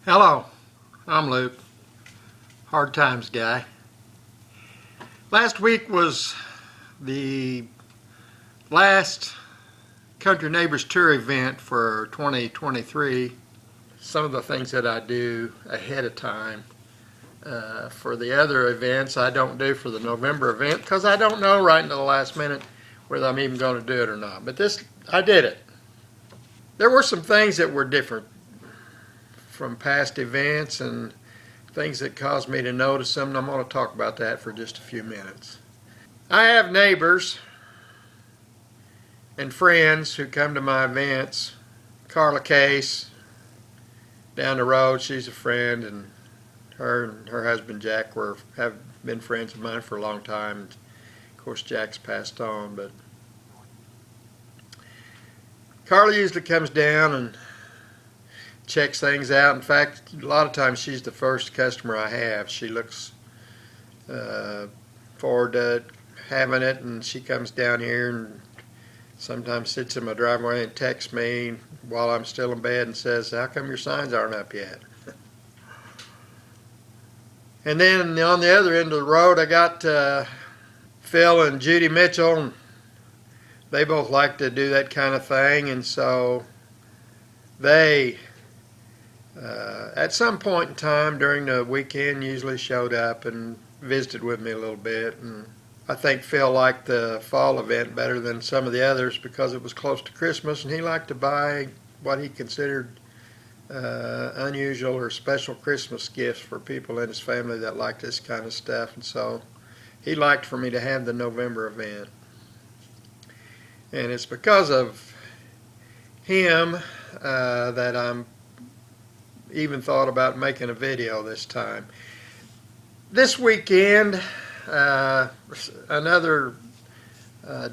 Hello, I'm Luke, Hard Times guy. Last week was the last Country Neighbors Tour event for 2023. Some of the things that I do ahead of time for the other events I don't do for the November event because I don't know right into the last minute whether I'm even going to do it or not. But this, I did it. There were some things that were different from past events and things that caused me to notice them, and I'm going to talk about that for just a few minutes. I have neighbors and friends who come to my events. Carla Case, down the road, she's a friend, and her husband Jack have been friends of mine for a long time. Of course, Jack's passed on, but Carla usually comes down and checks things out. In fact, a lot of times she's the first customer I have. She looks forward to having it, and she comes down here and sometimes sits in my driveway and texts me while I'm still in bed and says, "How come your signs aren't up yet?" And then on the other end of the road, I got Phil and Judy Mitchell. They both like to do that kind of thing, and so they at some point in time during the weekend usually showed up and visited with me a little bit. And I think Phil liked the fall event better than some of the others because it was close to Christmas, and he liked to buy what he considered unusual or special Christmas gifts for people in his family that liked this kind of stuff. And so he liked for me to have the November event. And it's because of him that I'm even thought about making a video this time. This weekend, another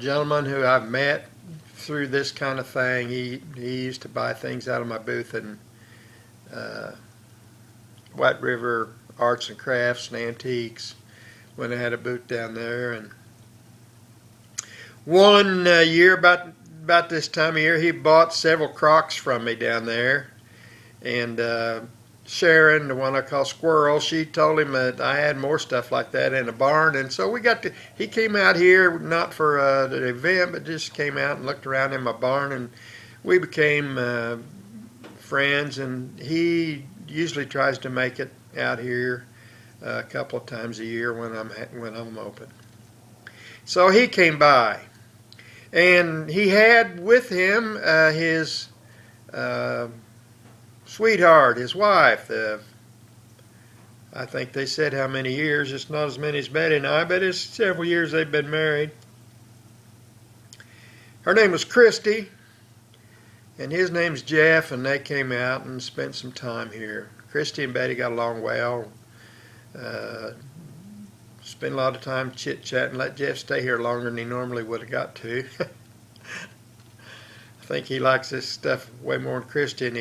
gentleman who I've met through this kind of thing, he used to buy things out of my booth in White River Arts and Crafts and Antiques when I had a booth down there. And one year, about this time of year, he bought several Crocs from me down there. And Sharon, the one I call Squirrel, she told him that I had more stuff like that in a barn. And so he came out here, not for the event, but just came out and looked around in my barn, and we became friends. And he usually tries to make it out here a couple of times a year when I'm open. So he came by, and he had with him his sweetheart, his wife. I think they said how many years. It's not as many as Betty and I, but it's several years they've been married. Her name was Christy, and his name's Jeff, and they came out and spent some time here. Christy and Betty got along well. Spent a lot of time chit-chatting. Let Jeff stay here longer than he normally would have got to. I think he likes this stuff way more than Christy, and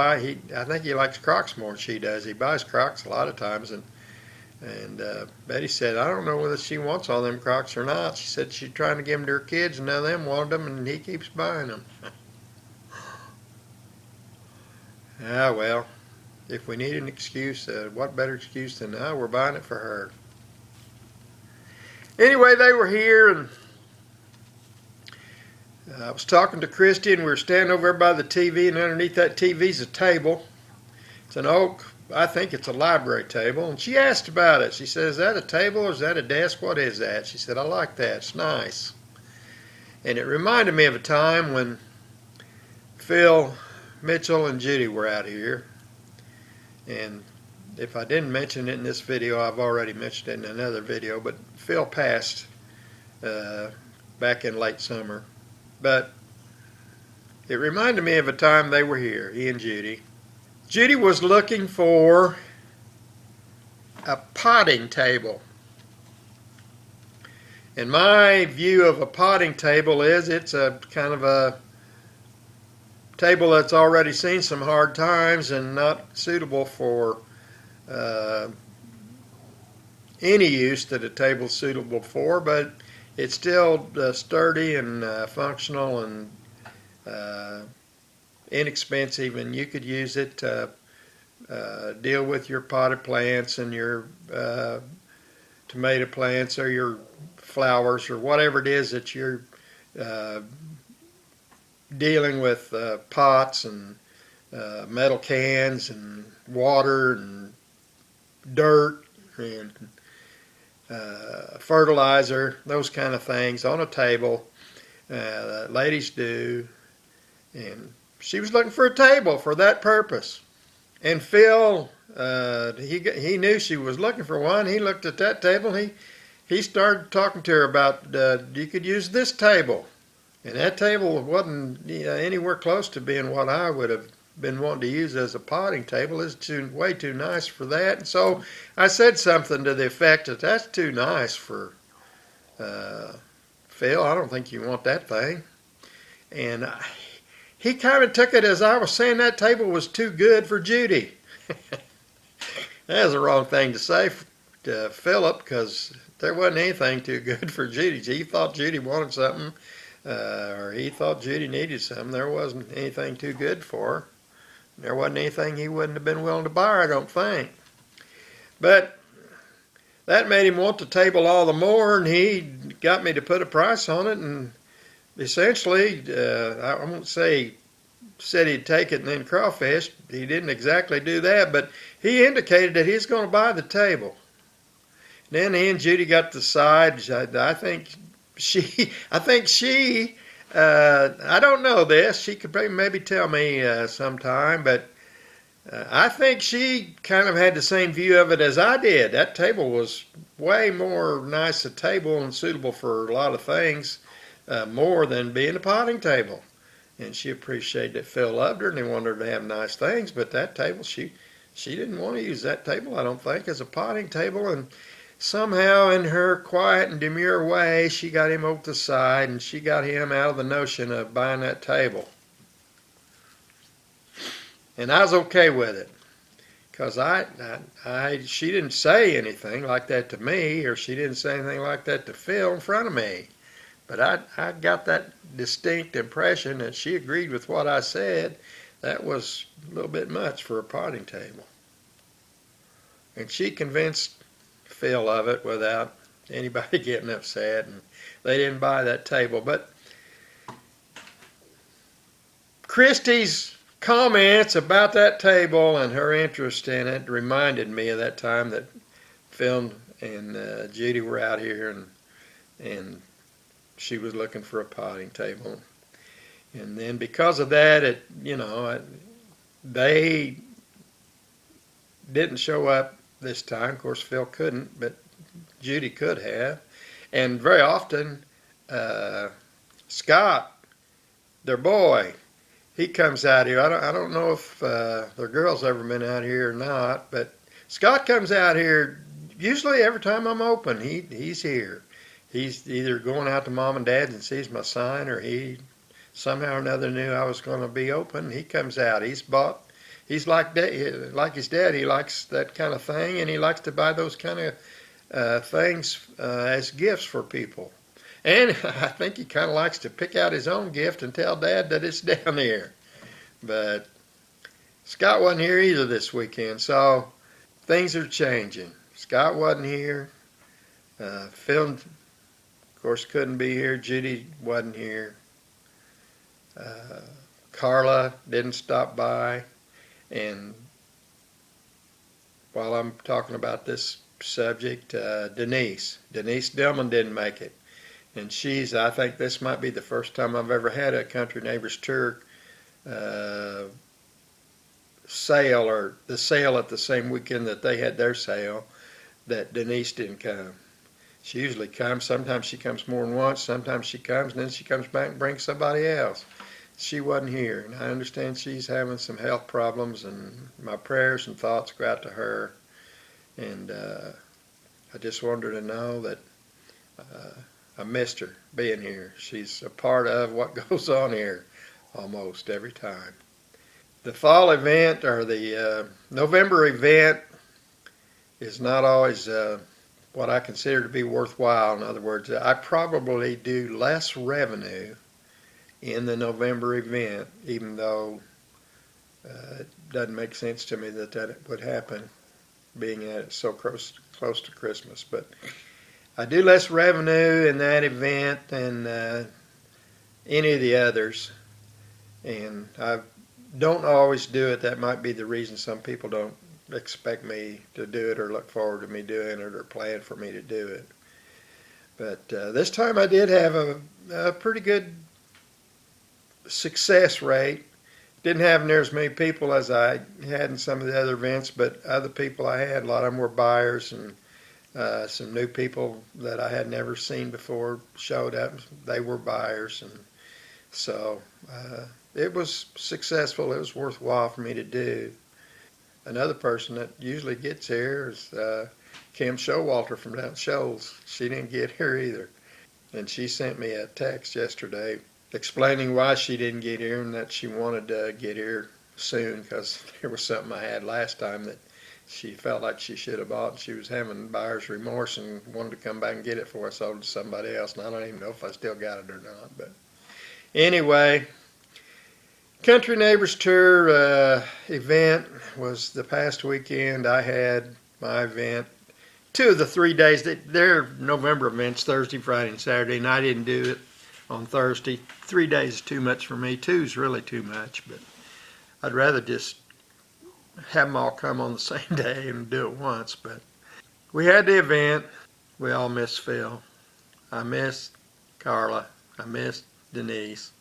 I think he likes Crocs more than she does. He buys Crocs a lot of times, and Betty said, I don't know whether she wants all them Crocs or not. She said she's trying to give them to her kids, and none of them wanted them, and he keeps buying them. Well, if we need an excuse, what better excuse than, we're buying it for her. Anyway, they were here, and I was talking to Christy, and we were standing over there by the TV, and underneath that TV's a table. It's an oak, I think it's a library table, and she asked about it. She said, is that a table or is that a desk? What is that? She said, I like that. It's nice. And it reminded me of a time when Phil Mitchell and Judy were out here. And if I didn't mention it in this video, I've already mentioned it in another video, but Phil passed back in late summer. But it reminded me of a time they were here, he and Judy. Judy was looking for a potting table. And my view of a potting table is it's a kind of a table that's already seen some hard times and not suitable for any use that a table's suitable for, but it's still sturdy and functional and inexpensive, and you could use it deal with your potted plants and your tomato plants or your flowers or whatever it is that you're uh, dealing with, pots and metal cans and water and dirt and fertilizer, those kind of things on a table. Ladies do. And she was looking for a table for that purpose. And Phil, he knew she was looking for one. He looked at that table. He started talking to her about you could use this table. And that table wasn't anywhere close to being what I would have been wanting to use as a potting table. It's way too nice for that. And so I said something to the effect that that's too nice for Phil. I don't think you want that thing. And he kind of took it as I was saying that table was too good for Judy. That was the wrong thing to say to Philip, because there wasn't anything too good for Judy. He thought Judy wanted something, or he thought Judy needed something. There wasn't anything too good for her. There wasn't anything he wouldn't have been willing to buy her, I don't think. But that made him want the table all the more, and he got me to put a price on it. And essentially, I won't say said he'd take it and then crawfish. He didn't exactly do that, but he indicated that he's going to buy the table. Then he and Judy got the sides. I think she, I don't know this. She could maybe tell me sometime, but I think she kind of had the same view of it as I did. That table was way more nice a table and suitable for a lot of things, more than being a potting table. And she appreciated that Phil loved her and he wanted her to have nice things, but that table, she didn't want to use that table, I don't think, as a potting table. And somehow in her quiet and demure way, she got him over to the side and she got him out of the notion of buying that table. And I was okay with it, because she didn't say anything like that to me, or she didn't say anything like that to Phil in front of me. But I got that distinct impression that she agreed with what I said. That was a little bit much for a potting table. And she convinced Phil of it without anybody getting upset, and they didn't buy that table. But Christy's comments about that table and her interest in it reminded me of that time that Phil and Judy were out here, and she was looking for a potting table. And then because of that, they didn't show up this time. Of course, Phil couldn't, but Judy could have. And very often, Scott, their boy, he comes out here. I don't know if their girl's ever been out here or not, but Scott comes out here usually every time I'm open. He's here. He's either going out to Mom and Dad's and sees my sign, or he somehow or another knew I was going to be open. He comes out. He's like his dad. He likes that kind of thing, and he likes to buy those kind of things as gifts for people. And I think he kind of likes to pick out his own gift and tell Dad that it's down there. But Scott wasn't here either this weekend, so things are changing. Scott wasn't here. Phil, of course, couldn't be here. Judy wasn't here. Carla didn't stop by. And while I'm talking about this subject, Denise Dillman didn't make it. And I think this might be the first time I've ever had a Country Neighbors Tour sale, or the sale at the same weekend that they had their sale, that Denise didn't come. She usually comes. Sometimes she comes more than once. Sometimes she comes and then she comes back and brings somebody else. She wasn't here, and I understand she's having some health problems, and my prayers and thoughts go out to her. And I just wanted her to know that I missed her being here. She's a part of what goes on here almost every time. The fall event, or the November event, is not always what I consider to be worthwhile. In other words, I probably do less revenue in the November event, even though it doesn't make sense to me that that would happen, being at it so close to Christmas. But I do less revenue in that event than any of the others, and I don't always do it. That might be the reason some people don't expect me to do it or look forward to me doing it or plan for me to do it. But this time I did have a pretty good success rate. Didn't have near as many people as I had in some of the other events, but other people I had, a lot of them were buyers, and some new people that I had never seen before showed up. They were buyers, and so it was successful. It was worthwhile for me to do. Another person that usually gets here is Kim Showalter from down Shoals. She didn't get here either. And she sent me a text yesterday explaining why she didn't get here and that she wanted to get here soon because there was something I had last time that she felt like she should have bought, and she was having buyer's remorse and wanted to come back and get it before I sold it to somebody else. And I don't even know if I still got it or not. But anyway, Country Neighbors Tour event was the past weekend. I had my event. 2 of the 3 days, they're November events, Thursday, Friday, and Saturday, and I didn't do it on Thursday. 3 days is too much for me. 2 is really too much, but I'd rather just have them all come on the same day and do it once. But we had the event. We all missed Phil. I missed Carla. I missed Denise.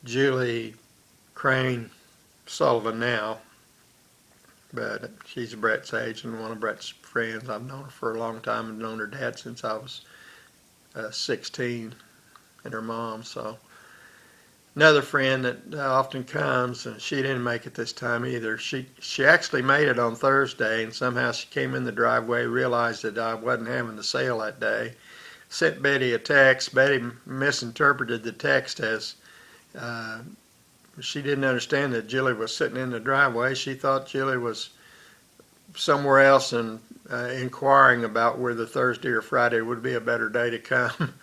Julie Crane Sullivan now, but she's Brett's age and one of Brett's friends. I've known her for a long time and known her dad since I was 16, and her mom. So another friend that often comes, and she didn't make it this time either. She actually made it on Thursday, and somehow she came in the driveway, realized that I wasn't having the sale that day, sent Betty a text. Betty misinterpreted the text as she didn't understand that Julie was sitting in the driveway. She thought Julie was somewhere else and inquiring about whether Thursday or Friday would be a better day to come.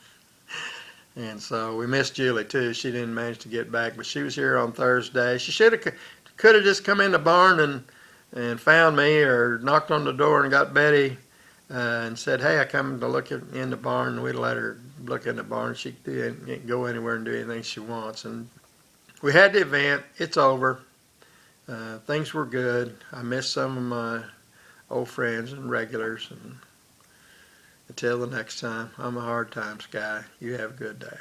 And so we missed Julie too. She didn't manage to get back, but she was here on Thursday. She could have just come in the barn and found me, or knocked on the door and got Betty and said, "Hey, I come to look in the barn." And we'd let her look in the barn. She can't go anywhere and do anything she wants. And we had the event. It's over. Things were good. I missed some of my old friends and regulars. And until the next time, I'm a hard times guy. You have a good day.